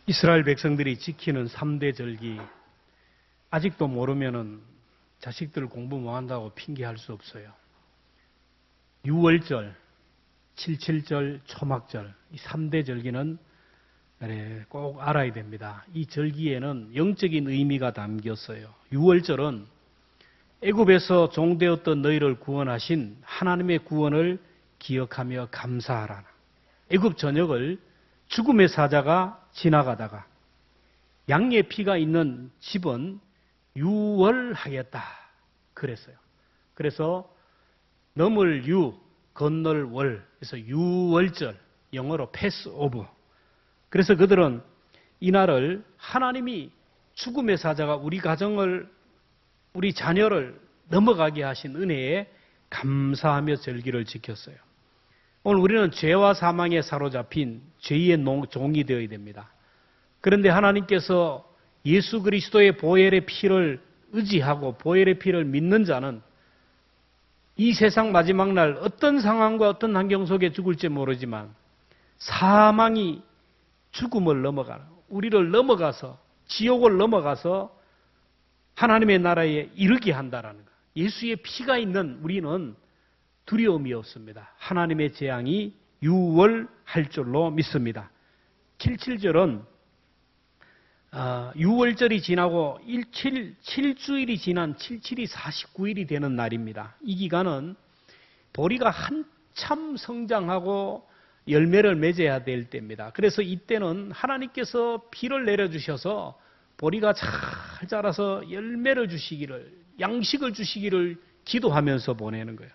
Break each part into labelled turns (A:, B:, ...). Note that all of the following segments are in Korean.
A: 이스라엘 백성들이 지키는 3대 절기, 아직도 모르면은 자식들 공부 못한다고 핑계할 수 없어요. 유월절, 칠칠절, 초막절, 이 3대 절기는 꼭 알아야 됩니다. 이 절기에는 영적인 의미가 담겼어요. 유월절은 애굽에서 종되었던 너희를 구원하신 하나님의 구원을 기억하며 감사하라. 애굽 전역을 죽음의 사자가 지나가다가 양의 피가 있는 집은 유월하겠다 그랬어요. 그래서 넘을 유, 건널 월, 그래서 유월절, 영어로 패스오브. 그래서 그들은 이날을 하나님이 죽음의 사자가 우리 가정을, 우리 자녀를 넘어가게 하신 은혜에 감사하며 절기를 지켰어요. 오늘 우리는 죄와 사망에 사로잡힌 죄의 종이 되어야 됩니다. 그런데 하나님께서 예수 그리스도의 보혈의 피를 의지하고 보혈의 피를 믿는 자는 이 세상 마지막 날 어떤 상황과 어떤 환경 속에 죽을지 모르지만 사망이 죽음을 넘어가는, 우리를 넘어가서 지옥을 넘어가서 하나님의 나라에 이르게 한다라는 것. 예수의 피가 있는 우리는 두려움이 없습니다. 하나님의 재앙이 유월할 줄로 믿습니다. 77절은 6월절이 지나고 7주일이 지난 77이 49일이 되는 날입니다. 이 기간은 보리가 한참 성장하고 열매를 맺어야 될 때입니다. 그래서 이때는 하나님께서 비를 내려주셔서 보리가 잘 자라서 열매를 주시기를, 양식을 주시기를 기도하면서 보내는 거예요.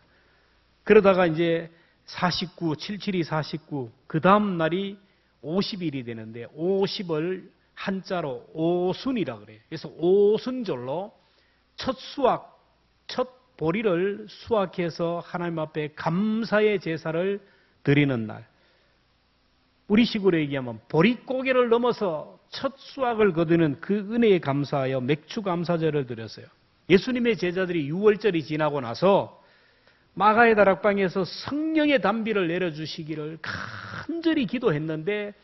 A: 그러다가 이제 49, 77이 49, 그 다음 날이 50일이 되는데 50을 한자로 오순이라 그래요. 그래서 오순절로 첫 수확, 첫 보리를 수확해서 하나님 앞에 감사의 제사를 드리는 날. 우리 식으로 얘기하면 보릿고개를 넘어서 첫 수확을 거두는 그 은혜에 감사하여 맥주 감사절을 드렸어요. 예수님의 제자들이 6월절이 지나고 나서 마가의 다락방에서 성령의 단비를 내려주시기를 간절히 기도했는데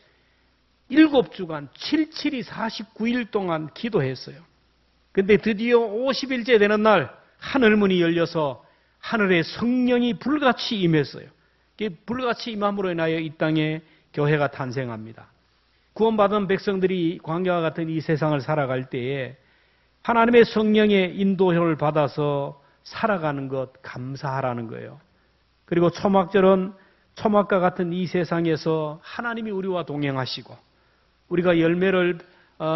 A: 7주간 77이 49일 동안 기도했어요. 근데 드디어 50일째 되는 날 하늘문이 열려서 하늘에 성령이 불같이 임했어요. 불같이 임함으로 인하여 이 땅에 교회가 탄생합니다. 구원받은 백성들이 광야와 같은 이 세상을 살아갈 때에 하나님의 성령의 인도를 받아서 살아가는 것 감사하라는 거예요. 그리고 초막절은 초막과 같은 이 세상에서 하나님이 우리와 동행하시고 우리가 열매를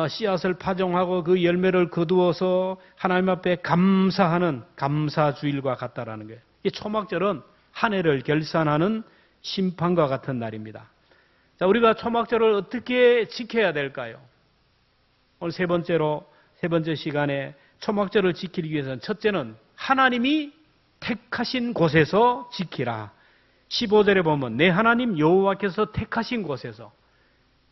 A: 씨앗을 파종하고 그 열매를 거두어서 하나님 앞에 감사하는 감사주일과 같다라는 거예요. 이 초막절은 한 해를 결산하는 심판과 같은 날입니다. 자, 우리가 초막절을 어떻게 지켜야 될까요? 오늘 세 번째 시간에 초막절을 지키기 위해서는 첫째는 하나님이 택하신 곳에서 지키라. 15절에 보면 내 하나님 여호와께서 택하신 곳에서.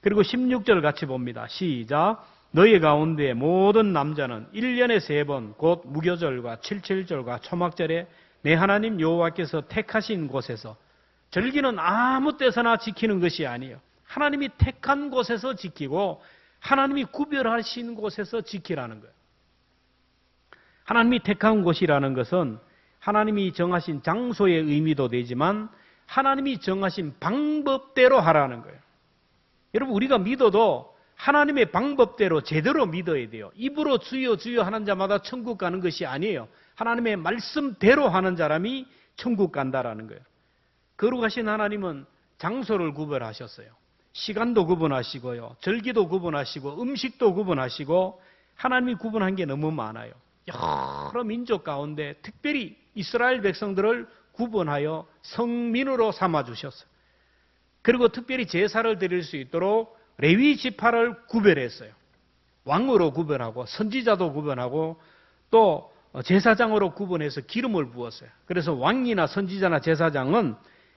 A: 그리고 16절 같이 봅니다. 시작. 너희 가운데 모든 남자는 1년에 3번 곧 무교절과 77절과 초막절에 내 하나님 여호와께서 택하신 곳에서. 절기는 아무 때서나 지키는 것이 아니에요. 하나님이 택한 곳에서 지키고 하나님이 구별하신 곳에서 지키라는 거예요. 하나님이 택한 곳이라는 것은 하나님이 정하신 장소의 의미도 되지만 하나님이 정하신 방법대로 하라는 거예요. 여러분, 우리가 믿어도 하나님의 방법대로 제대로 믿어야 돼요. 입으로 주여 주여 하는 자마다 천국 가는 것이 아니에요. 하나님의 말씀대로 하는 사람이 천국 간다라는 거예요. 거룩하신 하나님은 장소를 구별하셨어요. 시간도 구분하시고요. 절기도 구분하시고 음식도 구분하시고 하나님이 구분한 게 너무 많아요. 여러 민족 가운데 특별히 이스라엘 백성들을 구분하여 성민으로 삼아주셨어요. 그리고 특별히 제사를 드릴 수 있도록 레위 지파를 구별했어요. 왕으로 구별하고 선지자도 구별하고 또 제사장으로 구분해서 기름을 부었어요. 그래서 왕이나 선지자나 제사장은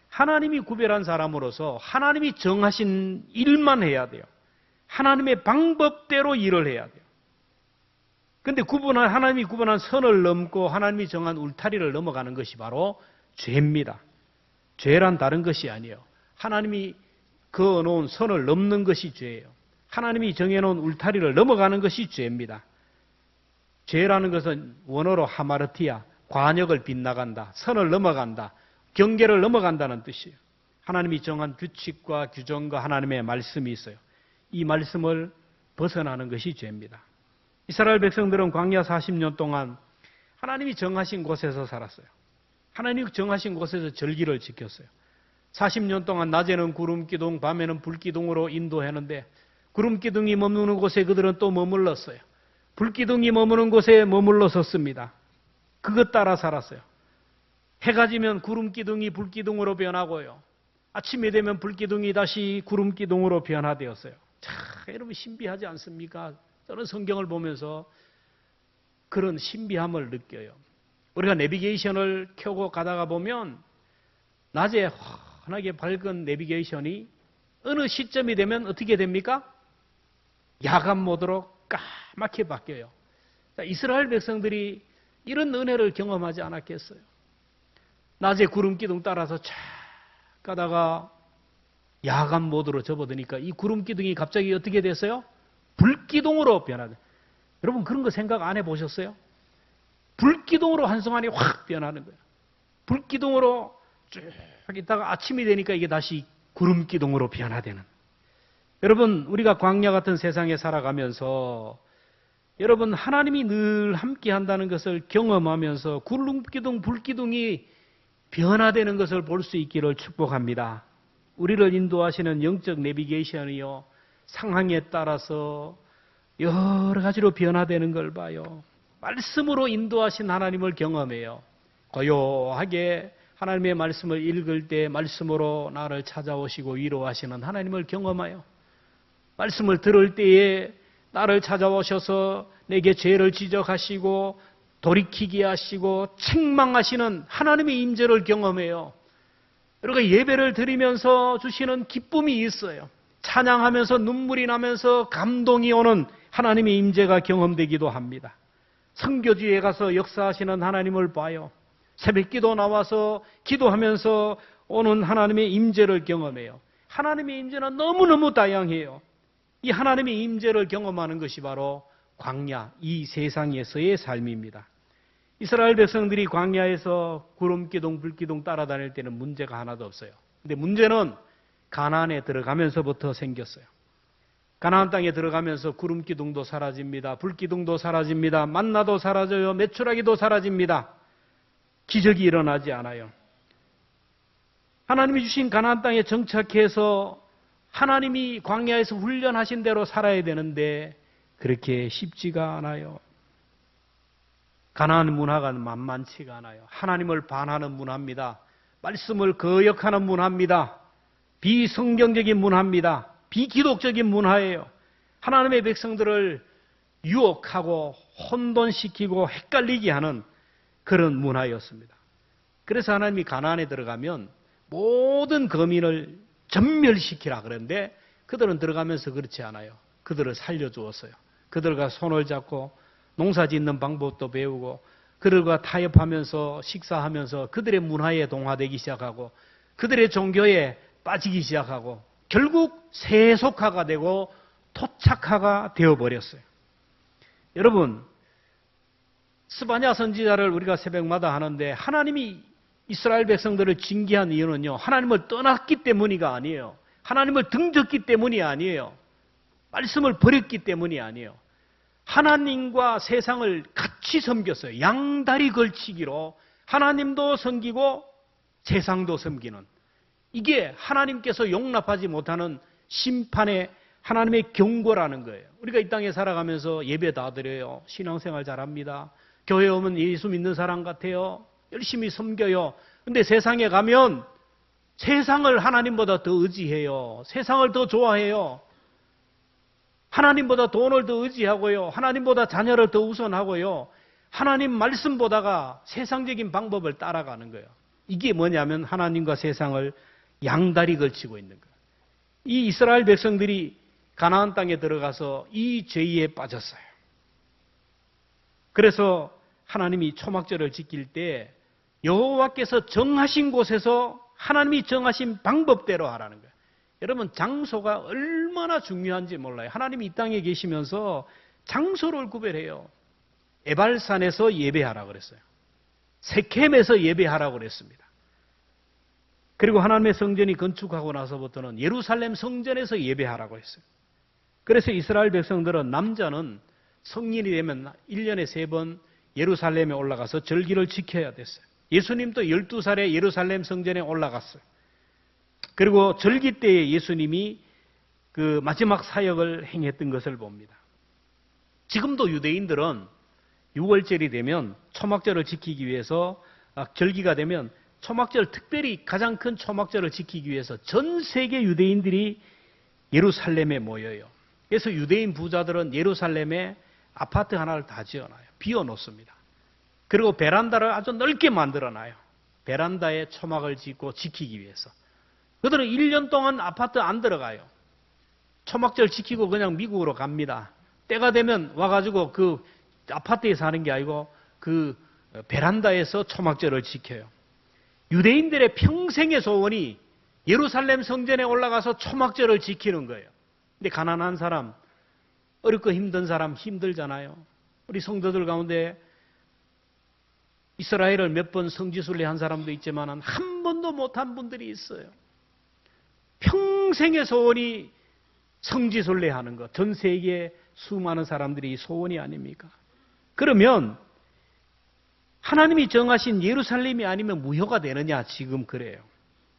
A: 하나님이 구별한 사람으로서 하나님이 정하신 일만 해야 돼요. 하나님의 방법대로 일을 해야 돼요. 그런데 하나님이 구분한 선을 넘고 하나님이 정한 울타리를 넘어가는 것이 바로 죄입니다. 죄란 다른 것이 아니에요. 하나님이 그어놓은 선을 넘는 것이 죄예요. 하나님이 정해놓은 울타리를 넘어가는 것이 죄입니다. 죄라는 것은 원어로 하마르티아, 관역을 빗나간다, 선을 넘어간다, 경계를 넘어간다는 뜻이에요. 하나님이 정한 규칙과 규정과 하나님의 말씀이 있어요. 이 말씀을 벗어나는 것이 죄입니다. 이스라엘 백성들은 광야 40년 동안 하나님이 정하신 곳에서 살았어요. 하나님이 정하신 곳에서 절기를 지켰어요. 40년 동안 낮에는 구름기둥, 밤에는 불기둥으로 인도하는데 구름기둥이 머무는 곳에 그들은 또 머물렀어요. 불기둥이 머무는 곳에 머물러 섰습니다. 그것 따라 살았어요. 해가 지면 구름기둥이 불기둥으로 변하고요. 아침이 되면 불기둥이 다시 구름기둥으로 변화되었어요. 자, 여러분 신비하지 않습니까? 저는 성경을 보면서 그런 신비함을 느껴요. 우리가 내비게이션을 켜고 가다가 보면 낮에 환하게 밝은 내비게이션이 어느 시점이 되면 어떻게 됩니까? 야간 모드로 까맣게 바뀌어요. 이스라엘 백성들이 이런 은혜를 경험하지 않았겠어요? 낮에 구름기둥 따라서 쫙 가다가 야간 모드로 접어드니까 이 구름기둥이 갑자기 어떻게 됐어요? 불기둥으로 변하죠. 여러분 그런 거 생각 안 해보셨어요? 불기둥으로 한순간에 확 변하는 거예요. 불기둥으로 쭉 있다가 아침이 되니까 이게 다시 구름기둥으로 변화되는. 여러분 우리가 광야 같은 세상에 살아가면서 여러분 하나님이 늘 함께 한다는 것을 경험하면서 구름기둥, 불기둥이 변화되는 것을 볼 수 있기를 축복합니다. 우리를 인도하시는 영적 내비게이션이요. 상황에 따라서 여러 가지로 변화되는 걸 봐요. 말씀으로 인도하신 하나님을 경험해요. 고요하게 하나님의 말씀을 읽을 때 말씀으로 나를 찾아오시고 위로하시는 하나님을 경험하여 말씀을 들을 때에 나를 찾아오셔서 내게 죄를 지적하시고 돌이키게 하시고 책망하시는 하나님의 임재를 경험해요. 우리가 예배를 드리면서 주시는 기쁨이 있어요. 찬양하면서 눈물이 나면서 감동이 오는 하나님의 임재가 경험되기도 합니다. 선교지에 가서 역사하시는 하나님을 봐요. 새벽기도 나와서 기도하면서 오는 하나님의 임재를 경험해요. 하나님의 임재는 너무너무 다양해요. 이 하나님의 임재를 경험하는 것이 바로 광야, 이 세상에서의 삶입니다. 이스라엘 백성들이 광야에서 구름기둥, 불기둥 따라다닐 때는 문제가 하나도 없어요. 근데 문제는 가나안에 들어가면서부터 생겼어요. 가나안 땅에 들어가면서 구름기둥도 사라집니다. 불기둥도 사라집니다. 만나도 사라져요. 메추라기도 사라집니다. 기적이 일어나지 않아요. 하나님이 주신 가나안 땅에 정착해서 하나님이 광야에서 훈련하신 대로 살아야 되는데 그렇게 쉽지가 않아요. 가나안 문화가 만만치가 않아요. 하나님을 반하는 문화입니다. 말씀을 거역하는 문화입니다. 비성경적인 문화입니다. 비기독적인 문화예요. 하나님의 백성들을 유혹하고 혼돈시키고 헷갈리게 하는 그런 문화였습니다. 그래서 하나님이 가나안에 들어가면 모든 거민을 전멸시키라 그러는데 그들은 들어가면서 그렇지 않아요. 그들을 살려주었어요. 그들과 손을 잡고 농사 짓는 방법도 배우고 그들과 타협하면서 식사하면서 그들의 문화에 동화되기 시작하고 그들의 종교에 빠지기 시작하고 결국 세속화가 되고 토착화가 되어버렸어요. 여러분 스바냐 선지자를 우리가 새벽마다 하는데 하나님이 이스라엘 백성들을 징계한 이유는요. 하나님을 떠났기 때문이가 아니에요. 하나님을 등졌기 때문이 아니에요. 말씀을 버렸기 때문이 아니에요. 하나님과 세상을 같이 섬겼어요. 양다리 걸치기로 하나님도 섬기고 세상도 섬기는 이게 하나님께서 용납하지 못하는 심판의 하나님의 경고라는 거예요. 우리가 이 땅에 살아가면서 예배 다 드려요. 신앙생활 잘합니다. 교회 오면 예수 믿는 사람 같아요. 열심히 섬겨요. 근데 세상에 가면 세상을 하나님보다 더 의지해요. 세상을 더 좋아해요. 하나님보다 돈을 더 의지하고요. 하나님보다 자녀를 더 우선하고요. 하나님 말씀보다가 세상적인 방법을 따라가는 거예요. 이게 뭐냐면 하나님과 세상을 양다리 걸치고 있는 거예요. 이 이스라엘 백성들이 가나안 땅에 들어가서 이 죄에 빠졌어요. 그래서 하나님이 초막절을 지킬 때 여호와께서 정하신 곳에서 하나님이 정하신 방법대로 하라는 거예요. 여러분 장소가 얼마나 얼마나 중요한지 몰라요. 하나님이 이 땅에 계시면서 장소를 구별해요. 에발산에서 예배하라고 그랬어요. 세켐에서 예배하라고 그랬습니다. 그리고 하나님의 성전이 건축하고 나서부터는 예루살렘 성전에서 예배하라고 했어요. 그래서 이스라엘 백성들은 남자는 성인이 되면 1년에 3번 예루살렘에 올라가서 절기를 지켜야 됐어요. 예수님도 12살에 예루살렘 성전에 올라갔어요. 그리고 절기 때에 예수님이 그 마지막 사역을 행했던 것을 봅니다. 지금도 유대인들은 6월절이 되면 초막절을 지키기 위해서 절기가 되면 초막절, 특별히 가장 큰 초막절을 지키기 위해서 전 세계 유대인들이 예루살렘에 모여요. 그래서 유대인 부자들은 예루살렘에 아파트 하나를 다 지어놔요. 비워놓습니다. 그리고 베란다를 아주 넓게 만들어놔요. 베란다에 초막을 짓고 지키기 위해서. 그들은 1년 동안 아파트 안 들어가요. 초막절 지키고 그냥 미국으로 갑니다. 때가 되면 와가지고 그 아파트에 사는 게 아니고 그 베란다에서 초막절을 지켜요. 유대인들의 평생의 소원이 예루살렘 성전에 올라가서 초막절을 지키는 거예요. 근데 가난한 사람, 어렵고 힘든 사람 힘들잖아요. 우리 성도들 가운데 이스라엘을 몇 번 성지순례 한 사람도 있지만 한 번도 못한 분들이 있어요. 평생의 소원이 성지순례 하는 것. 전 세계에 수많은 사람들이 소원이 아닙니까? 그러면 하나님이 정하신 예루살렘이 아니면 무효가 되느냐? 지금 그래요.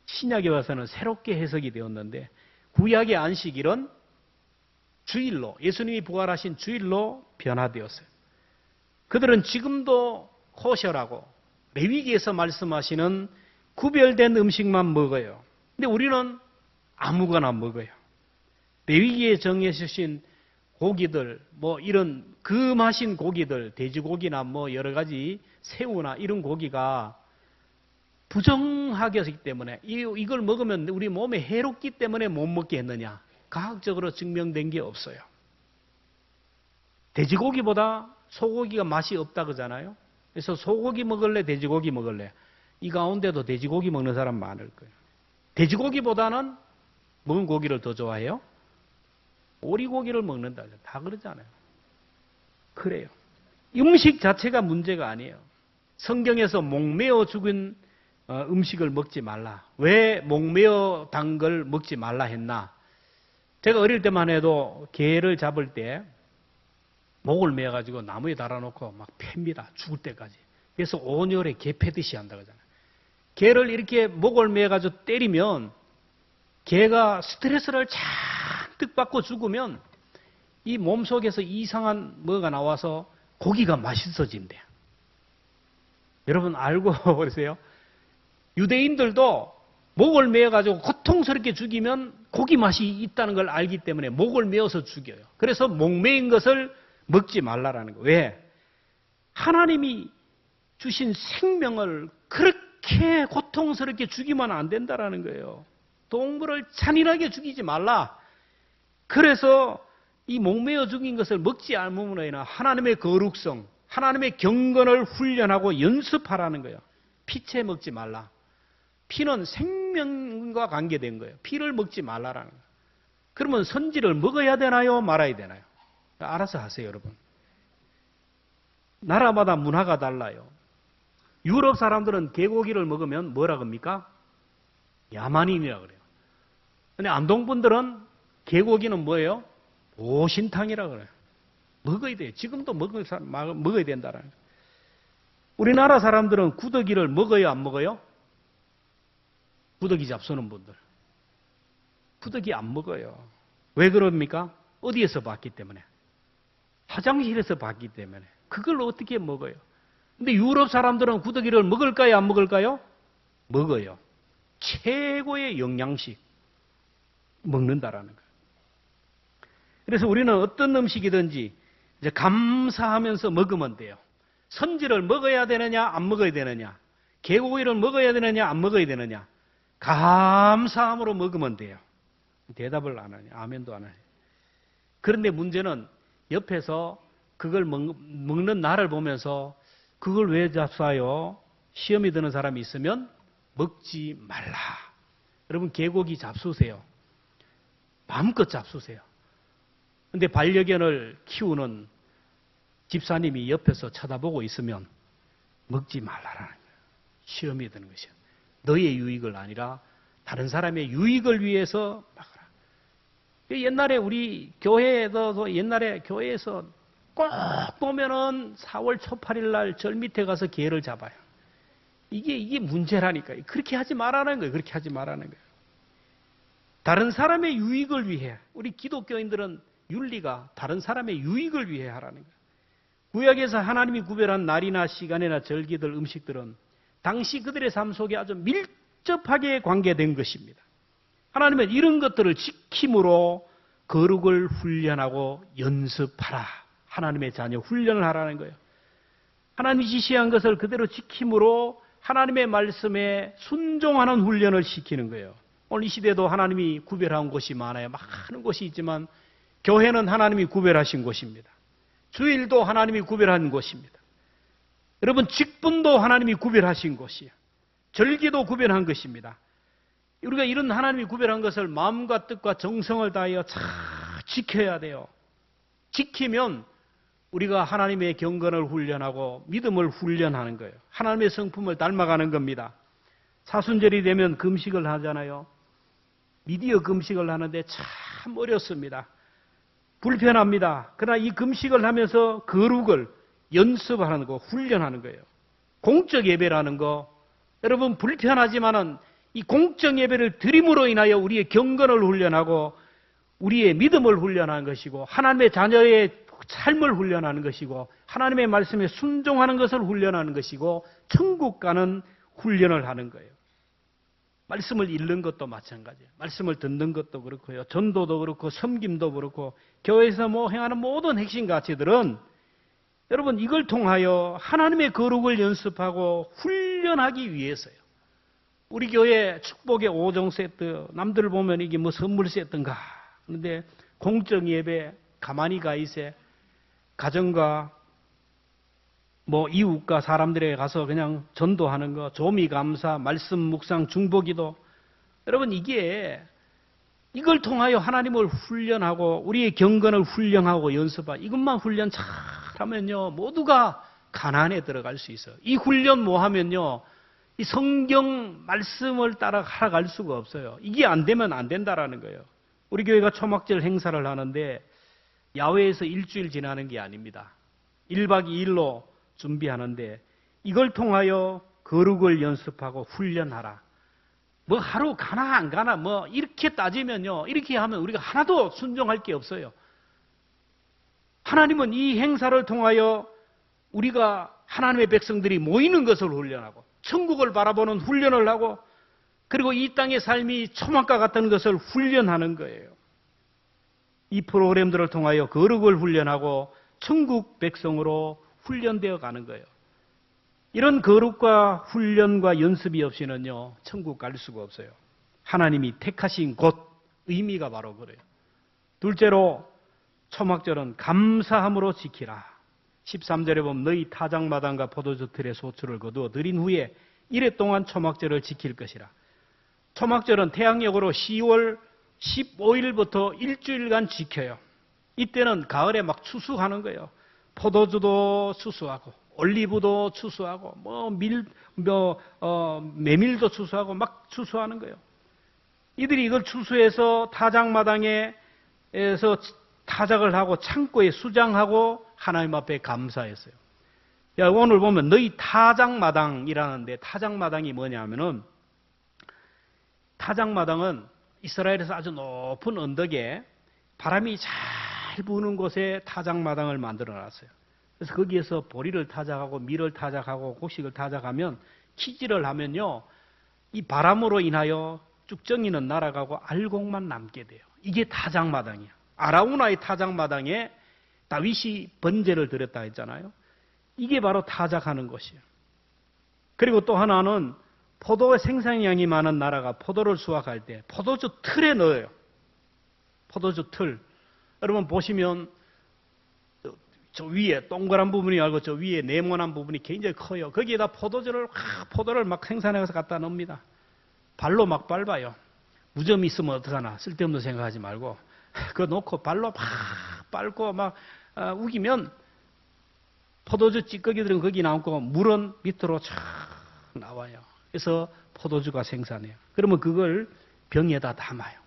A: 신약에 와서는 새롭게 해석이 되었는데 구약의 안식일은 주일로, 예수님이 부활하신 주일로 변화되었어요. 그들은 지금도 코셔라고 레위기에서 말씀하시는 구별된 음식만 먹어요. 근데 우리는 아무거나 먹어요. 레위기에 정해주신 고기들, 뭐 이런 금하신 고기들, 돼지고기나 뭐 여러 가지 새우나 이런 고기가 부정하기 때문에 이걸 먹으면 우리 몸에 해롭기 때문에 못 먹게 했느냐? 과학적으로 증명된 게 없어요. 돼지고기보다 소고기가 맛이 없다 그러잖아요. 그래서 소고기 먹을래, 돼지고기 먹을래? 이 가운데도 돼지고기 먹는 사람 많을 거예요. 돼지고기보다는 먹은 고기를 더 좋아해요? 오리고기를 먹는다. 다 그러잖아요. 그래요. 음식 자체가 문제가 아니에요. 성경에서 목매어 죽은 음식을 먹지 말라. 왜 목매어 단 걸 먹지 말라 했나? 제가 어릴 때만 해도 개를 잡을 때 목을 매어가지고 나무에 달아놓고 막 팹니다. 죽을 때까지. 그래서 온열에 개 패듯이 한다고 하잖아요. 개를 이렇게 목을 매어가지고 때리면 개가 스트레스를 잔뜩 받고 죽으면 이 몸속에서 이상한 뭐가 나와서 고기가 맛있어진대요. 여러분 알고 그러세요? 유대인들도 목을 매어가지고 고통스럽게 죽이면 고기 맛이 있다는 걸 알기 때문에 목을 매어서 죽여요. 그래서 목매인 것을 먹지 말라라는 거예요. 왜? 하나님이 주신 생명을 그렇게 고통스럽게 죽이면 안 된다라는 거예요. 동물을 잔인하게 죽이지 말라. 그래서 이 목매어 죽인 것을 먹지 않으므로 하나님의 거룩성, 하나님의 경건을 훈련하고 연습하라는 거예요. 피채 먹지 말라. 피는 생명과 관계된 거예요. 피를 먹지 말라라는 거예요. 그러면 선지를 먹어야 되나요? 말아야 되나요? 알아서 하세요, 여러분. 나라마다 문화가 달라요. 유럽 사람들은 개고기를 먹으면 뭐라 합니까? 야만인이라고 그래요. 근데 안동분들은 개고기는 뭐예요? 오신탕이라고 그래요. 먹어야 돼요. 지금도 먹어야 된다라는 거예요. 우리나라 사람들은 구더기를 먹어요, 안 먹어요? 구더기 잡수는 분들. 구더기 안 먹어요. 왜 그럽니까? 어디에서 봤기 때문에? 화장실에서 봤기 때문에. 그걸 어떻게 먹어요? 근데 유럽 사람들은 구더기를 먹을까요, 안 먹을까요? 먹어요. 최고의 영양식 먹는다라는 거예요. 그래서 우리는 어떤 음식이든지 이제 감사하면서 먹으면 돼요. 선지를 먹어야 되느냐, 안 먹어야 되느냐? 개고기를 먹어야 되느냐, 안 먹어야 되느냐? 감사함으로 먹으면 돼요. 대답을 안 하냐, 아멘도 안 하냐. 그런데 문제는 옆에서 그걸 먹는 나를 보면서 그걸 왜 잡사요? 시험이 드는 사람이 있으면 먹지 말라. 여러분 개고기 잡수세요. 마음껏 잡수세요. 근데 반려견을 키우는 집사님이 옆에서 쳐다보고 있으면 먹지 말라라는 거예요. 시험이 드는 것이요. 너의 유익을 아니라 다른 사람의 유익을 위해서 막아라. 옛날에 우리 교회에도 옛날에 교회에서 꼭 보면은 4월 초팔일 날 절 밑에 가서 개를 잡아요. 이게 문제라니까요. 그렇게 하지 말라는 거예요. 그렇게 하지 말라는 거예요. 다른 사람의 유익을 위해, 우리 기독교인들은 윤리가 다른 사람의 유익을 위해 하라는 거예요. 구약에서 하나님이 구별한 날이나 시간이나 절기들, 음식들은 당시 그들의 삶 속에 아주 밀접하게 관계된 것입니다. 하나님은 이런 것들을 지킴으로 거룩을 훈련하고 연습하라. 하나님의 자녀 훈련을 하라는 거예요. 하나님이 지시한 것을 그대로 지킴으로 하나님의 말씀에 순종하는 훈련을 시키는 거예요. 오늘 이 시대도 하나님이 구별한 곳이 많아요. 많은 곳이 있지만 교회는 하나님이 구별하신 곳입니다. 주일도 하나님이 구별한 곳입니다. 여러분, 직분도 하나님이 구별하신 곳이에요. 절기도 구별한 것입니다. 우리가 이런 하나님이 구별한 것을 마음과 뜻과 정성을 다하여 잘 지켜야 돼요. 지키면 우리가 하나님의 경건을 훈련하고 믿음을 훈련하는 거예요. 하나님의 성품을 닮아가는 겁니다. 사순절이 되면 금식을 하잖아요. 미디어 금식을 하는데 참 어렵습니다. 불편합니다. 그러나 이 금식을 하면서 거룩을 연습하는 거, 훈련하는 거예요. 공적 예배라는 거, 여러분 불편하지만은 이 공적 예배를 드림으로 인하여 우리의 경건을 훈련하고 우리의 믿음을 훈련하는 것이고 하나님의 자녀의 삶을 훈련하는 것이고 하나님의 말씀에 순종하는 것을 훈련하는 것이고 천국 가는 훈련을 하는 거예요. 말씀을 읽는 것도 마찬가지예요. 말씀을 듣는 것도 그렇고요. 전도도 그렇고 섬김도 그렇고 교회에서 행하는 모든 핵심 가치들은 여러분 이걸 통하여 하나님의 거룩을 연습하고 훈련하기 위해서요. 우리 교회 축복의 5종 세트, 남들 보면 이게 선물 세트인가. 그런데 공적 예배, 가만히 가 있어. 가정과 이웃과 사람들에게 가서 그냥 전도하는 거, 조미 감사, 말씀 묵상, 중보기도. 여러분 이걸 통하여 하나님을 훈련하고 우리의 경건을 훈련하고 연습하고 이것만 훈련 잘하면요 모두가 가나안에 들어갈 수 있어요. 이 훈련 하면요 이 성경 말씀을 따라 살아갈 수가 없어요. 이게 안 되면 안 된다라는 거예요. 우리 교회가 초막절 행사를 하는데 야외에서 일주일 지나는 게 아닙니다. 1박 2일로 준비하는데 이걸 통하여 거룩을 연습하고 훈련하라. 하루 가나 안 가나 이렇게 따지면요. 이렇게 하면 우리가 하나도 순종할 게 없어요. 하나님은 이 행사를 통하여 우리가 하나님의 백성들이 모이는 것을 훈련하고 천국을 바라보는 훈련을 하고 그리고 이 땅의 삶이 초막과 같은 것을 훈련하는 거예요. 이 프로그램들을 통하여 거룩을 훈련하고 천국 백성으로 훈련되어 가는 거예요. 이런 거룩과 훈련과 연습이 없이는요, 천국 갈 수가 없어요. 하나님이 택하신 곳, 의미가 바로 그래요. 둘째로, 초막절은 감사함으로 지키라. 13절에 보면 너희 타작마당과 포도주 틀에 소출을 거두어 드린 후에 이래 동안 초막절을 지킬 것이라. 초막절은 태양력으로 10월 15일부터 일주일간 지켜요. 이때는 가을에 막 추수하는 거예요. 포도주도 추수하고 올리브도 추수하고 메밀도 추수하고 막 추수하는 거예요. 이들이 이걸 추수해서 타작마당에서 타작을 하고 창고에 수장하고 하나님 앞에 감사했어요. 오늘 보면 너희 타작마당이라는데 타작마당이 뭐냐면은 타작마당은 이스라엘에서 아주 높은 언덕에 바람이 잘 부는 곳에 타작마당을 만들어 놨어요. 그래서 거기에서 보리를 타작하고 밀을 타작하고 곡식을 타작하면 키질을 하면요 이 바람으로 인하여 쭉정이는 날아가고 알곡만 남게 돼요. 이게 타작마당이야. 아라우나의 타작마당에 다윗이 번제를 드렸다 했잖아요. 이게 바로 타작하는 것이에요. 그리고 또 하나는 포도의 생산량이 많은 나라가 포도를 수확할 때 포도주 틀에 넣어요. 포도주 틀. 여러분 보시면 저 위에 동그란 부분이 말고 저 위에 네모난 부분이 굉장히 커요. 거기에다 포도를 막 생산해서 갖다 넣습니다. 발로 막 밟아요. 무좀이 있으면 어떡하나 쓸데없는 생각하지 말고 그거 놓고 발로 막 밟고 막 우기면 포도주 찌꺼기들은 거기 남고 물은 밑으로 쫙 나와요. 그래서 포도주가 생산해요. 그러면 그걸 병에다 담아요.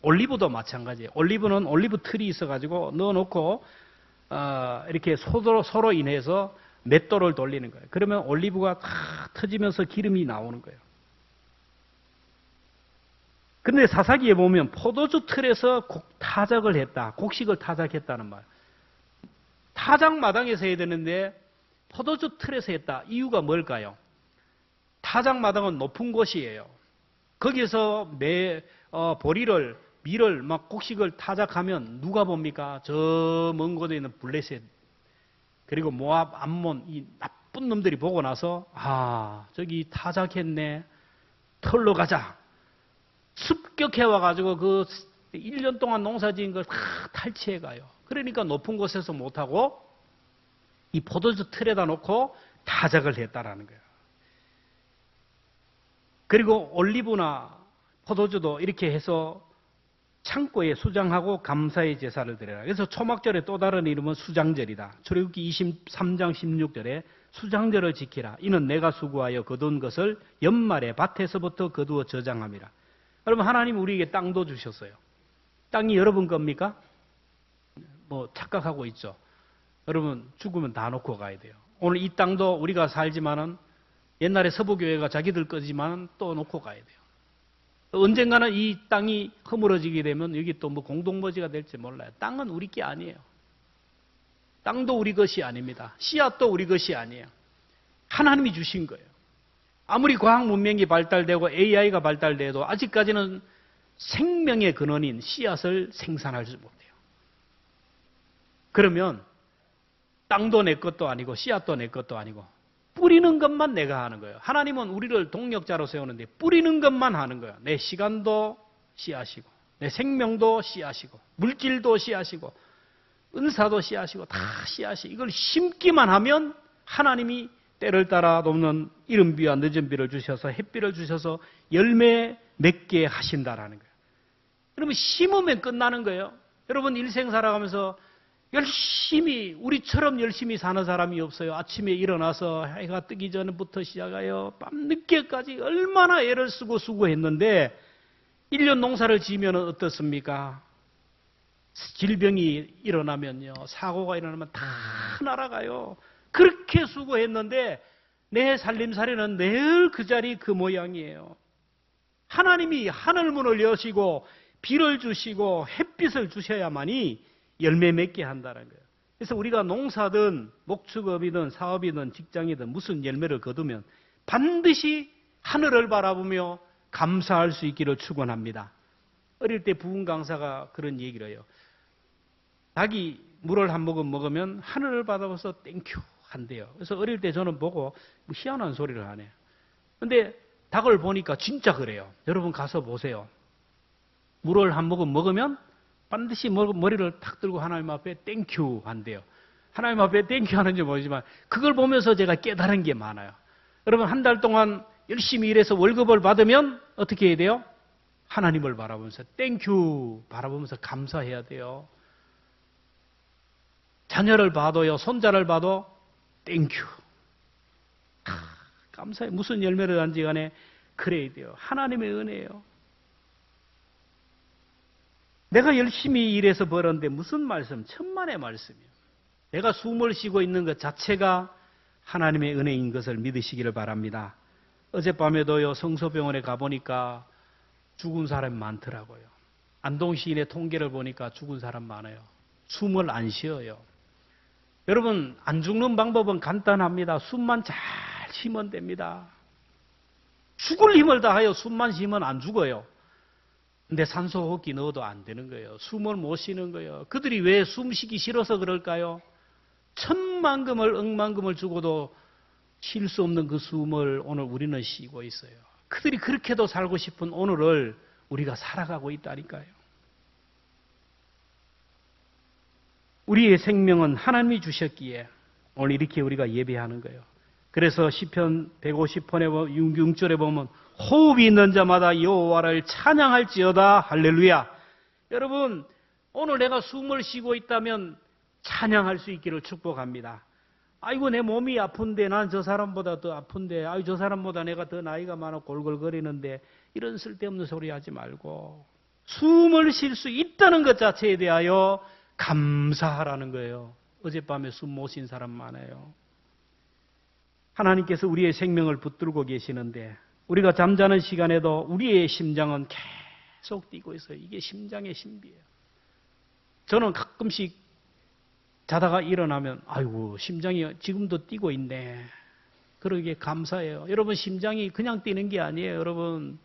A: 올리브도 마찬가지예요. 올리브는 올리브 틀이 있어가지고 넣어놓고 이렇게 서로 인해서 맷돌을 돌리는 거예요. 그러면 올리브가 탁 터지면서 기름이 나오는 거예요. 그런데 사사기에 보면 포도주 틀에서 타작을 했다. 곡식을 타작했다는 말. 타작 마당에서 해야 되는데 포도주 틀에서 했다. 이유가 뭘까요? 타작 마당은 높은 곳이에요. 거기서 보리를 밀을 막 곡식을 타작하면 누가 봅니까? 저 먼 곳에 있는 블레셋 그리고 모압, 암몬 이 나쁜 놈들이 보고 나서 저기 타작했네. 털러 가자. 습격해 와가지고 그 1년 동안 농사지은 걸 다 탈취해 가요. 그러니까 높은 곳에서 못하고 이 포도주 틀에다 놓고 타작을 했다라는 거예요. 그리고 올리브나 포도주도 이렇게 해서 창고에 수장하고 감사의 제사를 드려라. 그래서 초막절의 또 다른 이름은 수장절이다. 출애굽기 23장 16절에 수장절을 지키라. 이는 내가 수고하여 거둔 것을 연말에 밭에서부터 거두어 저장함이라. 여러분 하나님 우리에게 땅도 주셨어요. 땅이 여러분 겁니까? 뭐 착각하고 있죠. 여러분 죽으면 다 놓고 가야 돼요. 오늘 이 땅도 우리가 살지만은 옛날에 서부교회가 자기들 거지만 또 놓고 가야 돼요. 언젠가는 이 땅이 허물어지게 되면 여기 또 뭐 공동묘지가 될지 몰라요. 땅은 우리 게 아니에요. 땅도 우리 것이 아닙니다. 씨앗도 우리 것이 아니에요. 하나님이 주신 거예요. 아무리 과학 문명이 발달되고 AI가 발달돼도 아직까지는 생명의 근원인 씨앗을 생산하지 못해요. 그러면 땅도 내 것도 아니고 씨앗도 내 것도 아니고 뿌리는 것만 내가 하는 거예요. 하나님은 우리를 동력자로 세우는데 뿌리는 것만 하는 거예요. 내 시간도 씨앗이고 내 생명도 씨앗이고 물질도 씨앗이고 은사도 씨앗이고 다 씨앗이 이걸 심기만 하면 하나님이 때를 따라 돕는 이른 비와 늦은 비를 주셔서 햇빛을 주셔서 열매 맺게 하신다라는 거예요. 그러면 심으면 끝나는 거예요. 여러분 일생 살아가면서 열심히 우리처럼 열심히 사는 사람이 없어요. 아침에 일어나서 해가 뜨기 전부터 시작하여 밤늦게까지 얼마나 애를 쓰고 수고했는데 1년 농사를 지으면 어떻습니까? 질병이 일어나면요. 사고가 일어나면 다 날아가요. 그렇게 수고했는데 내 살림살이는 늘 그 자리 그 모양이에요. 하나님이 하늘문을 여시고 비를 주시고 햇빛을 주셔야만이 열매 맺게 한다는 거예요. 그래서 우리가 농사든 목축업이든 사업이든 직장이든 무슨 열매를 거두면 반드시 하늘을 바라보며 감사할 수 있기를 축원합니다. 어릴 때 부흥 강사가 그런 얘기를 해요. 닭이 물을 한 모금 먹으면 하늘을 바라보면서 땡큐 한대요. 그래서 어릴 때 저는 보고 희한한 소리를 하네요. 근데 닭을 보니까 진짜 그래요. 여러분 가서 보세요. 물을 한 모금 먹으면 반드시 머리를 탁 들고 하나님 앞에 땡큐 한대요. 하나님 앞에 땡큐 하는지 모르지만 그걸 보면서 제가 깨달은 게 많아요. 여러분 한 달 동안 열심히 일해서 월급을 받으면 어떻게 해야 돼요? 하나님을 바라보면서 땡큐 바라보면서 감사해야 돼요. 자녀를 봐도요. 손자를 봐도 땡큐. 감사해. 무슨 열매를 단지 간에 그래야 돼요. 하나님의 은혜예요. 내가 열심히 일해서 벌었는데 무슨 말씀? 천만의 말씀이에요. 내가 숨을 쉬고 있는 것 자체가 하나님의 은혜인 것을 믿으시기를 바랍니다. 어젯밤에도요 성소병원에 가보니까 죽은 사람이 많더라고요. 안동시인의 통계를 보니까 죽은 사람 많아요. 숨을 안 쉬어요. 여러분 안 죽는 방법은 간단합니다. 숨만 잘 쉬면 됩니다. 죽을 힘을 다하여 숨만 쉬면 안 죽어요. 근데 산소호흡기 넣어도 안 되는 거예요. 숨을 못 쉬는 거예요. 그들이 왜 숨쉬기 싫어서 그럴까요? 천만금을 억만금을 주고도 쉴 수 없는 그 숨을 오늘 우리는 쉬고 있어요. 그들이 그렇게도 살고 싶은 오늘을 우리가 살아가고 있다니까요. 우리의 생명은 하나님이 주셨기에 오늘 이렇게 우리가 예배하는 거예요. 그래서 시편 150편에 6절에 보면 호흡이 있는 자마다 여호와를 찬양할지어다. 할렐루야. 여러분, 오늘 내가 숨을 쉬고 있다면 찬양할 수 있기를 축복합니다. 아이고, 내 몸이 아픈데, 난 저 사람보다 더 아픈데, 아이고, 저 사람보다 내가 더 나이가 많아 골골거리는데, 이런 쓸데없는 소리 하지 말고 숨을 쉴 수 있다는 것 자체에 대하여 감사하라는 거예요. 어젯밤에 숨 못 쉰 사람 많아요. 하나님께서 우리의 생명을 붙들고 계시는데 우리가 잠자는 시간에도 우리의 심장은 계속 뛰고 있어요. 이게 심장의 신비예요. 저는 가끔씩 자다가 일어나면 아이고, 심장이 지금도 뛰고 있네. 그러기에 감사해요. 여러분, 심장이 그냥 뛰는 게 아니에요. 여러분,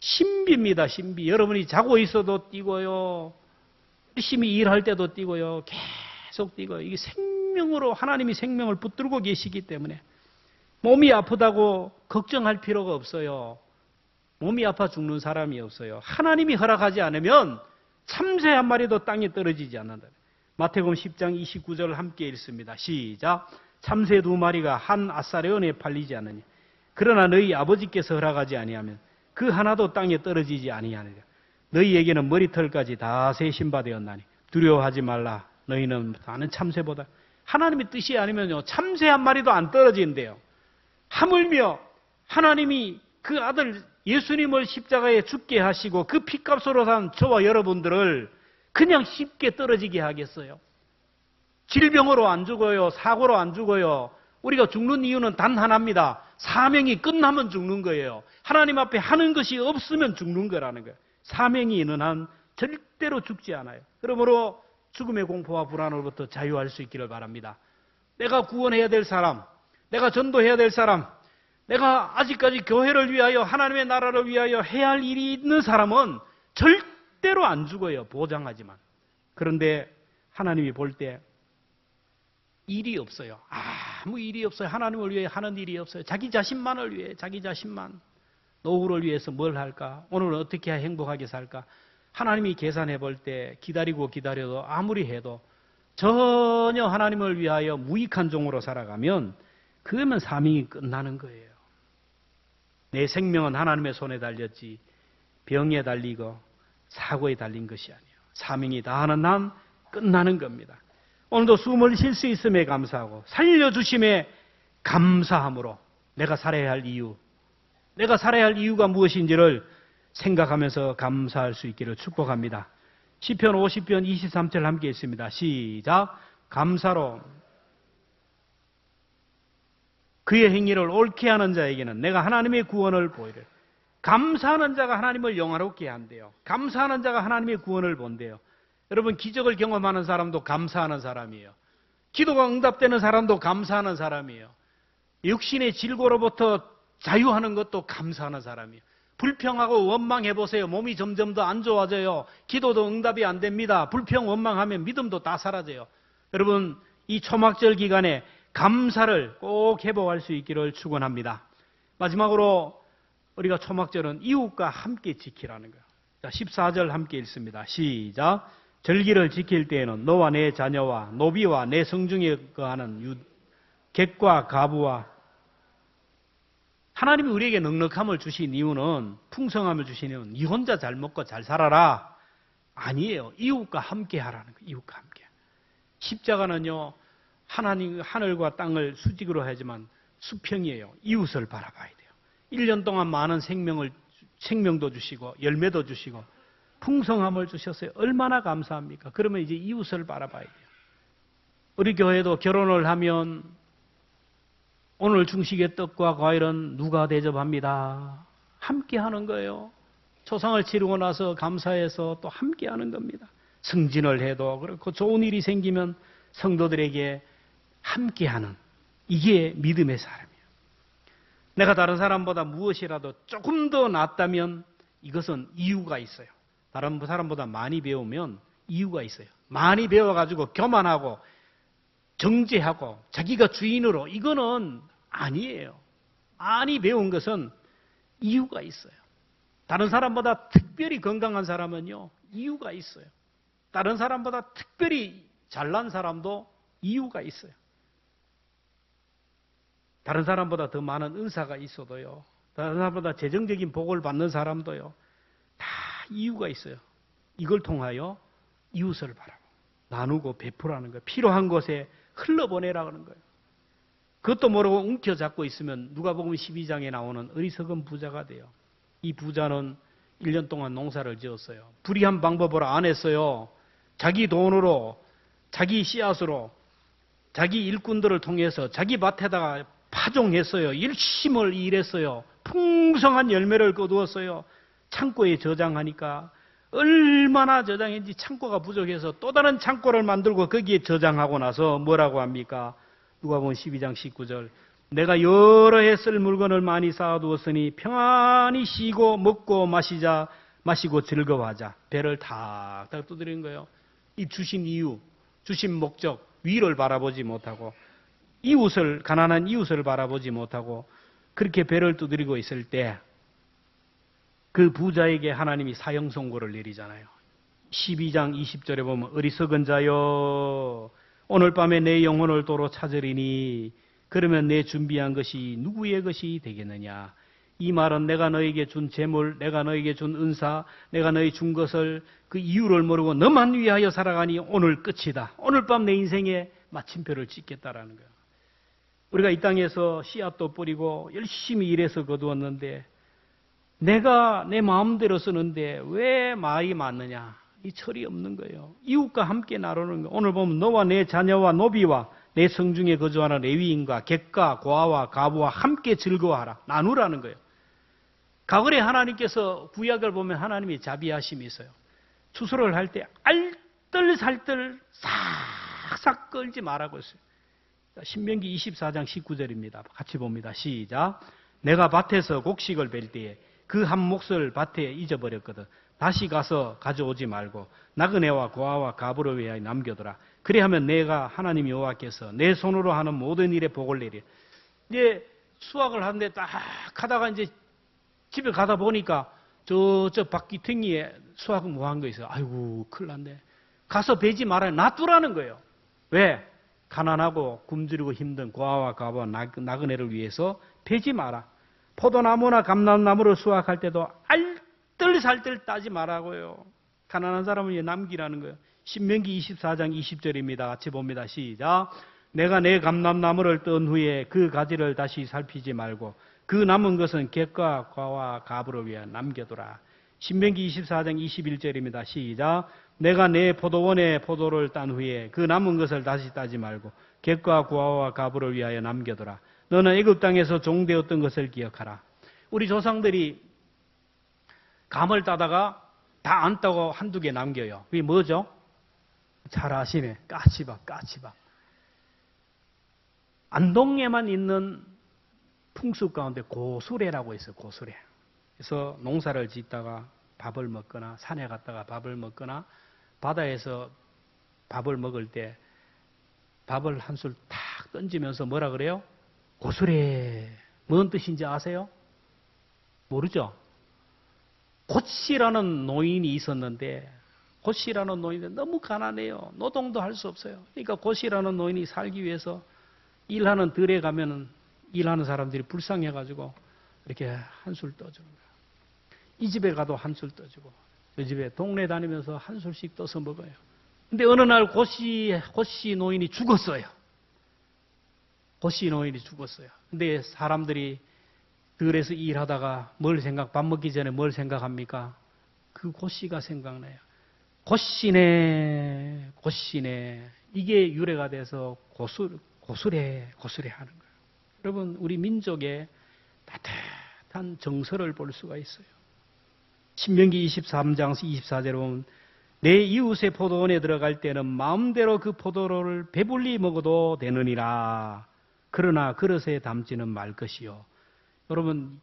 A: 신비입니다. 신비. 여러분이 자고 있어도 뛰고요. 열심히 일할 때도 뛰고요. 계속 뛰고요. 이게 생명으로 하나님이 생명을 붙들고 계시기 때문에 몸이 아프다고 걱정할 필요가 없어요. 몸이 아파 죽는 사람이 없어요. 하나님이 허락하지 않으면 참새 한 마리도 땅에 떨어지지 않는다. 마태복음 10장 29절 함께 읽습니다. 시작. 참새 2마리가 한 아사레온에 팔리지 않으니 그러나 너희 아버지께서 허락하지 아니하면 그 하나도 땅에 떨어지지 아니하느니라. 너희에게는 머리털까지 다 세신바 되었나니 두려워하지 말라. 너희는 많은 참새보다. 하나님의 뜻이 아니면요, 참새 한 마리도 안 떨어진대요. 하물며 하나님이 그 아들 예수님을 십자가에 죽게 하시고 그 핏값으로 산 저와 여러분들을 그냥 쉽게 떨어지게 하겠어요? 질병으로 안 죽어요. 사고로 안 죽어요. 우리가 죽는 이유는 단 하나입니다. 사명이 끝나면 죽는 거예요. 하나님 앞에 하는 것이 없으면 죽는 거라는 거예요. 사명이 있는 한 절대로 죽지 않아요. 그러므로 죽음의 공포와 불안으로부터 자유할 수 있기를 바랍니다. 내가 구원해야 될 사람, 내가 전도해야 될 사람, 내가 아직까지 교회를 위하여 하나님의 나라를 위하여 해야 할 일이 있는 사람은 절대로 안 죽어요. 보장하지만. 그런데 하나님이 볼 때 일이 없어요. 아무 일이 없어요. 하나님을 위해 하는 일이 없어요. 자기 자신만을 위해, 자기 자신만. 노후를 위해서 뭘 할까? 오늘 어떻게 행복하게 살까? 하나님이 계산해 볼 때 기다리고 기다려도 아무리 해도 전혀 하나님을 위하여 무익한 종으로 살아가면 그러면 사명이 끝나는 거예요. 내 생명은 하나님의 손에 달렸지 병에 달리고 사고에 달린 것이 아니에요. 사명이 다하는 한 끝나는 겁니다. 오늘도 숨을 쉴 수 있음에 감사하고 살려주심에 감사함으로 내가 살아야 할 이유, 내가 살아야 할 이유가 무엇인지를 생각하면서 감사할 수 있기를 축복합니다. 시편 50편 23절 함께 있습니다. 시작. 감사로 그의 행위를 옳게 하는 자에게는 내가 하나님의 구원을 보이를. 감사하는 자가 하나님을 영화롭게 한대요. 감사하는 자가 하나님의 구원을 본대요. 여러분, 기적을 경험하는 사람도 감사하는 사람이에요. 기도가 응답되는 사람도 감사하는 사람이에요. 육신의 질고로부터 자유하는 것도 감사하는 사람이에요. 불평하고 원망해보세요. 몸이 점점 더 안 좋아져요. 기도도 응답이 안 됩니다. 불평, 원망하면 믿음도 다 사라져요. 여러분, 이 초막절 기간에 감사를 꼭 회복할 수 있기를 축원합니다. 마지막으로 우리가 초막절은 이웃과 함께 지키라는 거예요. 자, 14절 함께 읽습니다. 시작. 절기를 지킬 때에는 너와 내 자녀와 노비와 내 성중에 거하는 객과 가부와 하나님이 우리에게 넉넉함을 주신 이유는, 풍성함을 주신 이유는 니 혼자 잘 먹고 잘 살아라 아니에요. 이웃과 함께 하라는 거예요. 이웃과 함께. 십자가는요, 하나님 하늘과 땅을 수직으로 하지만 수평이에요. 이웃을 바라봐야 돼요. 1년 동안 많은 생명도 주시고 열매도 주시고 풍성함을 주셨어요. 얼마나 감사합니까? 그러면 이제 이웃을 바라봐야 돼요. 우리 교회도 결혼을 하면 오늘 중식의 떡과 과일은 누가 대접합니다? 함께 하는 거예요. 초상을 치르고 나서 감사해서 또 함께 하는 겁니다. 승진을 해도 그렇고 좋은 일이 생기면 성도들에게 함께 하는, 이게 믿음의 사람이에요. 내가 다른 사람보다 무엇이라도 조금 더 낫다면 이것은 이유가 있어요. 다른 사람보다 많이 배우면 이유가 있어요. 많이 배워가지고 교만하고 정죄하고 자기가 주인으로, 이거는 아니에요. 많이 배운 것은 이유가 있어요. 다른 사람보다 특별히 건강한 사람은요, 이유가 있어요. 다른 사람보다 특별히 잘난 사람도 이유가 있어요. 다른 사람보다 더 많은 은사가 있어도요. 다른 사람보다 재정적인 복을 받는 사람도요. 다 이유가 있어요. 이걸 통하여 이웃을 바라고 나누고 베풀라는 거예요. 필요한 곳에 흘러보내라는 거예요. 그것도 모르고 움켜잡고 있으면 누가복음 12장에 나오는 어리석은 부자가 돼요. 이 부자는 1년 동안 농사를 지었어요. 불의한 방법으로 안 했어요. 자기 돈으로, 자기 씨앗으로, 자기 일꾼들을 통해서 자기 밭에다가 파종했어요. 열심히 일했어요. 풍성한 열매를 거두었어요. 창고에 저장하니까 얼마나 저장했는지 창고가 부족해서 또 다른 창고를 만들고 거기에 저장하고 나서 뭐라고 합니까? 누가복음 12장 19절. 내가 여러 해 쓸 물건을 많이 쌓아두었으니 평안히 쉬고 먹고 마시고 즐거워하자. 배를 탁탁 두드리는 거예요. 이 주신 이유, 주신 목적, 위를 바라보지 못하고 가난한 이웃을 바라보지 못하고 그렇게 배를 두드리고 있을 때 그 부자에게 하나님이 사형 선고를 내리잖아요. 12장 20절에 보면 어리석은 자여 오늘 밤에 내 영혼을 도로 찾으리니 그러면 내 준비한 것이 누구의 것이 되겠느냐. 이 말은 내가 너에게 준 재물, 내가 너에게 준 은사, 내가 너에게 준 것을 그 이유를 모르고 너만 위하여 살아가니 오늘 끝이다. 오늘 밤 내 인생에 마침표를 찍겠다라는 거예요. 우리가 이 땅에서 씨앗도 뿌리고 열심히 일해서 거두었는데 내가 내 마음대로 쓰는데 왜 마이 맞느냐? 이 철이 없는 거예요. 이웃과 함께 나누는 거예요. 오늘 보면 너와 내 자녀와 노비와 내 성중에 거주하는 레위인과 객과 고아와 가부와 함께 즐거워하라. 나누라는 거예요. 가을에 하나님께서 구약을 보면 하나님이 자비하심이 있어요. 추수를 할 때 알뜰살뜰 싹싹 끌지 말라고 했어요. 신명기 24장 19절입니다. 같이 봅니다. 시작. 내가 밭에서 곡식을 벨 때에 그 한 몫을 밭에 잊어버렸거든. 다시 가서 가져오지 말고 나그네와 고아와 가부를 위하여 남겨두라. 그래하면 내가 하나님 여호와께서 내 손으로 하는 모든 일에 복을 내리. 이제 수확을 하는데 딱 하다가 이제 집에 가다 보니까 저쪽 바퀴탱이에 수확 무한 거 있어요. 아이고 큰일 났네. 가서 베지 말아요. 놔두라는 거예요. 왜? 가난하고 굶주리고 힘든 고아와 가부와 나그네를 위해서 베지 마라. 포도나무나 감람나무를 수확할 때도 알뜰살뜰 따지 말라고요. 가난한 사람을 남기라는 거예요. 신명기 24장 20절입니다. 같이 봅니다. 시작. 내가 내 감람나무를 뜬 후에 그 가지를 다시 살피지 말고 그 남은 것은 객과 과와 가부를 위해 남겨두라. 신명기 24장 21절입니다. 시작. 내가 내 포도원에 포도를 딴 후에 그 남은 것을 다시 따지 말고 객과 구아와 가부를 위하여 남겨두라. 너는 애굽 땅에서 종되었던 것을 기억하라. 우리 조상들이 감을 따다가 다 안 따고 한두 개 남겨요. 그게 뭐죠? 잘 아시네. 까치밥. 안동에만 있는 풍습 가운데 고수레라고 있어요. 고수레. 그래서 농사를 짓다가 밥을 먹거나 산에 갔다가 밥을 먹거나 바다에서 밥을 먹을 때 밥을 한 술 탁 던지면서 뭐라 그래요? 고수레. 뭔 뜻인지 아세요? 모르죠? 고씨라는 노인이 있었는데 고씨라는 노인은 너무 가난해요. 노동도 할 수 없어요. 그러니까 고씨라는 노인이 살기 위해서 일하는 들에 가면은 일하는 사람들이 불쌍해가지고 이렇게 한술 떠주는 거예요. 이 집에 가도 한술 떠주고 저 집에 동네 다니면서 한 술씩 떠서 먹어요. 근데 어느 날 고씨 노인이 죽었어요. 고씨 노인이 죽었어요. 근데 사람들이 들에서 일하다가 밥 먹기 전에 뭘 생각합니까? 그 고씨가 생각나요. 고씨네. 이게 유래가 돼서 고수래 하는 거예요. 여러분, 우리 민족의 따뜻한 정서를 볼 수가 있어요. 신명기 23장 24절에 보면 내 이웃의 포도원에 들어갈 때는 마음대로 그 포도로를 배불리 먹어도 되느니라. 그러나 그릇에 담지는 말 것이요. 여러분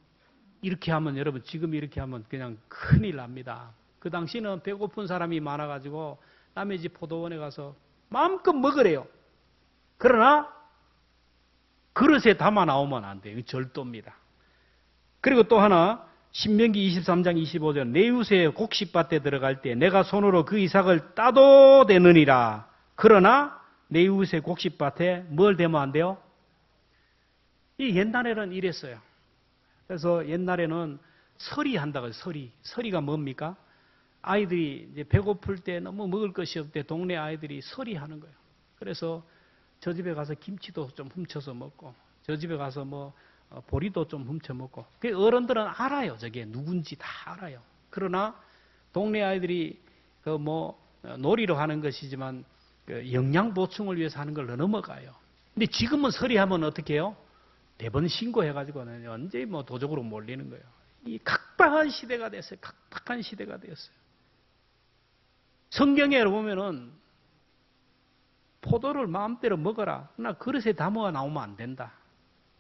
A: 지금 이렇게 하면 그냥 큰일 납니다. 그 당시는 배고픈 사람이 많아가지고 남의 집 포도원에 가서 마음껏 먹으래요. 그러나 그릇에 담아 나오면 안 돼요. 절도입니다. 그리고 또 하나 신명기 23장 25절 내 이웃의 곡식밭에 들어갈 때 내가 손으로 그 이삭을 따도 되느니라. 그러나 내 이웃의 곡식밭에 뭘 대면 안 돼요? 이 옛날에는 이랬어요. 그래서 옛날에는 서리 한다고 해요. 서리. 서리가 뭡니까? 아이들이 이제 배고플 때 너무 먹을 것이 없을 때 동네 아이들이 서리 하는 거예요. 그래서 저 집에 가서 김치도 좀 훔쳐서 먹고, 저 집에 가서 뭐 보리도 좀 훔쳐 먹고. 그 어른들은 알아요. 저게 누군지 다 알아요. 그러나 동네 아이들이 그 뭐 놀이로 하는 것이지만 그 영양 보충을 위해서 하는 걸 넘어가요. 근데 지금은 서리하면 어떻게 해요? 대번 신고해가지고는 언제 뭐 도적으로 몰리는 거예요. 이 각박한 시대가 됐어요. 각박한 시대가 되었어요. 성경에 보면은 포도를 마음대로 먹어라. 그러나 그릇에 담아 나오면 안 된다.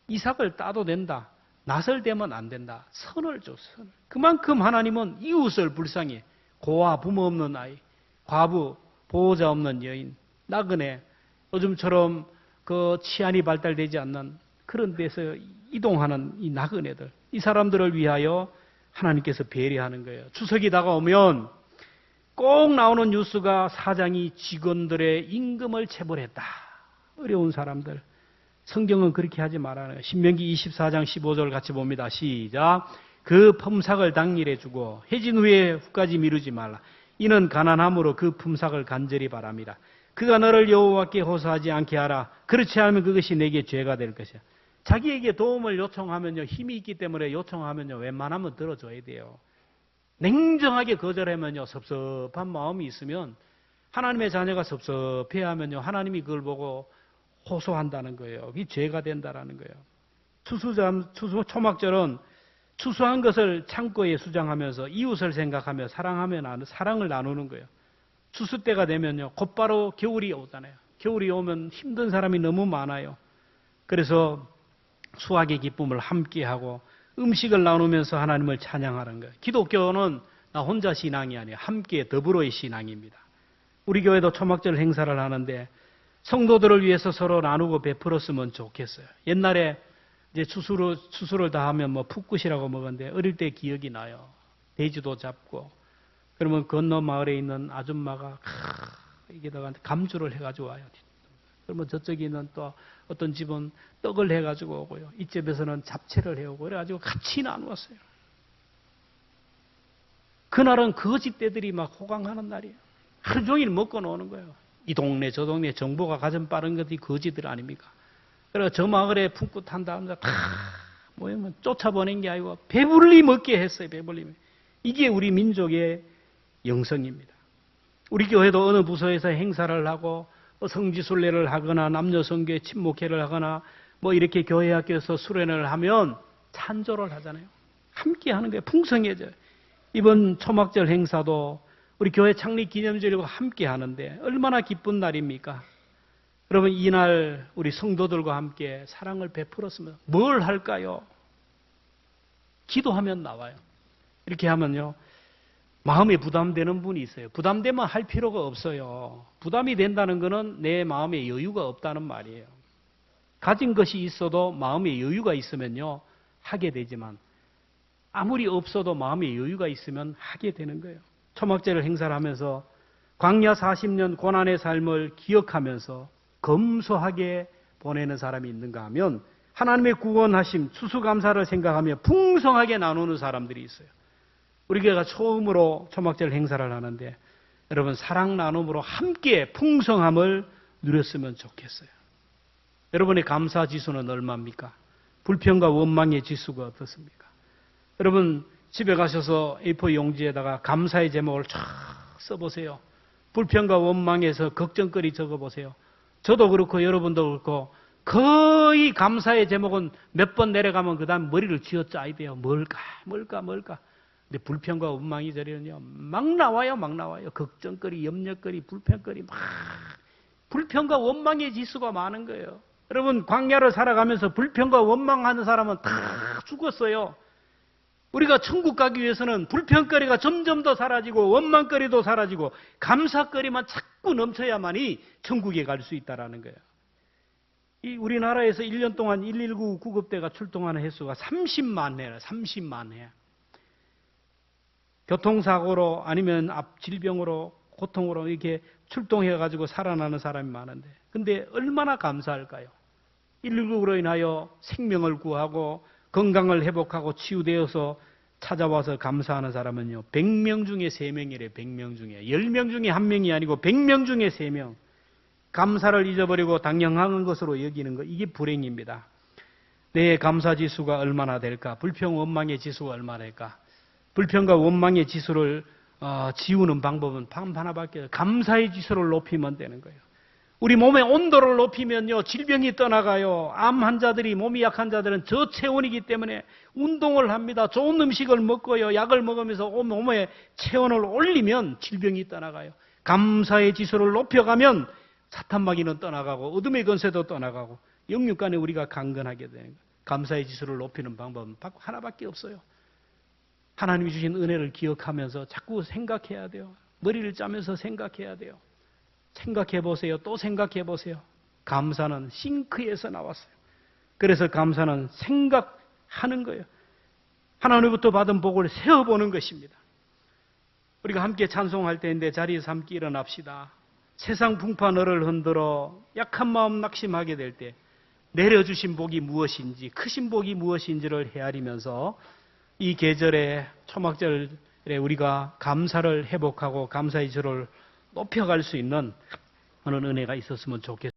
A: 이삭을 따도 된다. 낫을 대면 안 된다. 선을 줘, 선을. 그만큼 하나님은 이웃을 불쌍히 고아, 부모 없는 아이, 과부, 보호자 없는 여인, 나그네, 요즘처럼 그 치안이 발달되지 않는 그런 데서 이동하는 이 나그네들, 이 사람들을 위하여 하나님께서 배려하는 거예요. 추석이 다가오면 꼭 나오는 뉴스가 사장이 직원들의 임금을 체불했다. 어려운 사람들. 성경은 그렇게 하지 말아요. 신명기 24장 15절 같이 봅니다. 시작. 그 품삯을 당일에 주고 해진 후에 후까지 미루지 말라. 이는 가난함으로 그 품삯을 간절히 바랍니다. 그가 너를 여호와께 호소하지 않게 하라. 그렇지 않으면 그것이 내게 죄가 될 것이야. 자기에게 도움을 요청하면요, 힘이 있기 때문에 요청하면요, 웬만하면 들어줘야 돼요. 냉정하게 거절하면요, 섭섭한 마음이 있으면, 하나님의 자녀가 섭섭해하면요, 하나님이 그걸 보고 호소한다는 거예요. 그게 죄가 된다라는 거예요. 추수 초막절은 추수한 것을 창고에 수장하면서 이웃을 생각하며 사랑을 나누는 거예요. 추수 때가 되면요, 곧바로 겨울이 오잖아요. 겨울이 오면 힘든 사람이 너무 많아요. 그래서 수확의 기쁨을 함께하고 음식을 나누면서 하나님을 찬양하는 거예요. 기독교는 나 혼자 신앙이 아니에요. 함께 더불어의 신앙입니다. 우리 교회도 초막절 행사를 하는데 성도들을 위해서 서로 나누고 베풀었으면 좋겠어요. 옛날에 이제 추수를 다 하면 뭐 풋굿이라고 먹었는데 어릴 때 기억이 나요. 돼지도 잡고 그러면 건너 마을에 있는 아줌마가 이게다가 감주를 해가지고 와요. 그러면 저쪽에 있는 또 어떤 집은 떡을 해가지고 오고요. 이 집에서는 잡채를 해오고 그래가지고 같이 나누었어요. 그날은 거짓 떼들이 막 호강하는 날이에요. 하루 종일 먹고 노는 거예요. 이 동네 저 동네 정보가 가장 빠른 것이 거짓들 아닙니까? 그래서 저 마을에 품굿한 다음에 다 뭐냐면 쫓아보낸 게 아니고 배불리 먹게 했어요. 배불리. 이게 우리 민족의 영성입니다. 우리 교회도 어느 부서에서 행사를 하고 성지순례를 하거나 남녀성교회 친목회를 하거나 뭐 이렇게 교회 학교에서 수련을 하면 찬조를 하잖아요. 함께 하는 게 풍성해져요. 이번 초막절 행사도 우리 교회 창립 기념절이고 함께 하는데 얼마나 기쁜 날입니까? 여러분 이날 우리 성도들과 함께 사랑을 베풀었으면 뭘 할까요? 기도하면 나와요. 이렇게 하면요. 마음에 부담되는 분이 있어요. 부담되면 할 필요가 없어요. 부담이 된다는 것은 내 마음에 여유가 없다는 말이에요. 가진 것이 있어도 마음에 여유가 있으면요. 하게 되지만 아무리 없어도 마음에 여유가 있으면 하게 되는 거예요. 초막절을 행사를 하면서 광야 40년 고난의 삶을 기억하면서 검소하게 보내는 사람이 있는가 하면 하나님의 구원하심, 추수감사를 생각하며 풍성하게 나누는 사람들이 있어요. 우리 교회가 처음으로 초막절 행사를 하는데 여러분 사랑 나눔으로 함께 풍성함을 누렸으면 좋겠어요. 여러분의 감사 지수는 얼마입니까? 불평과 원망의 지수가 어떻습니까? 여러분 집에 가셔서 A4 용지에다가 감사의 제목을 쫙 써보세요. 불평과 원망에서 걱정거리 적어보세요. 저도 그렇고 여러분도 그렇고 거의 감사의 제목은 몇 번 내려가면 그 다음 머리를 쥐어짜야 돼요. 뭘까. 근데 불평과 원망이 저리는요. 막 나와요. 걱정거리, 염려거리, 불평거리 막 불평과 원망의 지수가 많은 거예요. 여러분 광야를 살아가면서 불평과 원망하는 사람은 다 죽었어요. 우리가 천국 가기 위해서는 불평거리가 점점 더 사라지고 원망거리도 사라지고 감사거리만 자꾸 넘쳐야만이 천국에 갈 수 있다는 거예요. 이 우리나라에서 1년 동안 119 구급대가 출동하는 횟수가 30만 회라. 30만 회. 교통사고로 아니면 질병으로 고통으로 이렇게 출동해가지고 살아나는 사람이 많은데 근데 얼마나 감사할까요? 119로 인하여 생명을 구하고 건강을 회복하고 치유되어서 찾아와서 감사하는 사람은요, 100명 중에 3명이래. 100명 중에 10명 중에 1명이 아니고 100명 중에 3명. 감사를 잊어버리고 당연한 것으로 여기는 것, 이게 불행입니다. 내 감사 지수가 얼마나 될까? 불평 원망의 지수가 얼마나 될까? 불평과 원망의 지수를 지우는 방법은 하나밖에 없어요. 감사의 지수를 높이면 되는 거예요. 우리 몸의 온도를 높이면요, 질병이 떠나가요. 암 환자들이, 몸이 약한 자들은 저체온이기 때문에 운동을 합니다. 좋은 음식을 먹고요, 약을 먹으면서 몸의 체온을 올리면 질병이 떠나가요. 감사의 지수를 높여가면 사탄마귀는 떠나가고 어둠의 권세도 떠나가고 영육간에 우리가 강건하게 되는 거예요. 감사의 지수를 높이는 방법은 하나밖에 없어요. 하나님이 주신 은혜를 기억하면서 자꾸 생각해야 돼요. 머리를 짜면서 생각해야 돼요. 생각해 보세요. 또 생각해 보세요. 감사는 싱크에서 나왔어요. 그래서 감사는 생각하는 거예요. 하나님부터 받은 복을 세어보는 것입니다. 우리가 함께 찬송할 때인데 자리에서 함께 일어납시다. 세상 풍파 너를 흔들어 약한 마음 낙심하게 될 때 내려주신 복이 무엇인지, 크신 복이 무엇인지를 헤아리면서 이 계절에, 초막절에 우리가 감사를 회복하고 감사의 지수를 높여갈 수 있는 그런 은혜가 있었으면 좋겠습니다.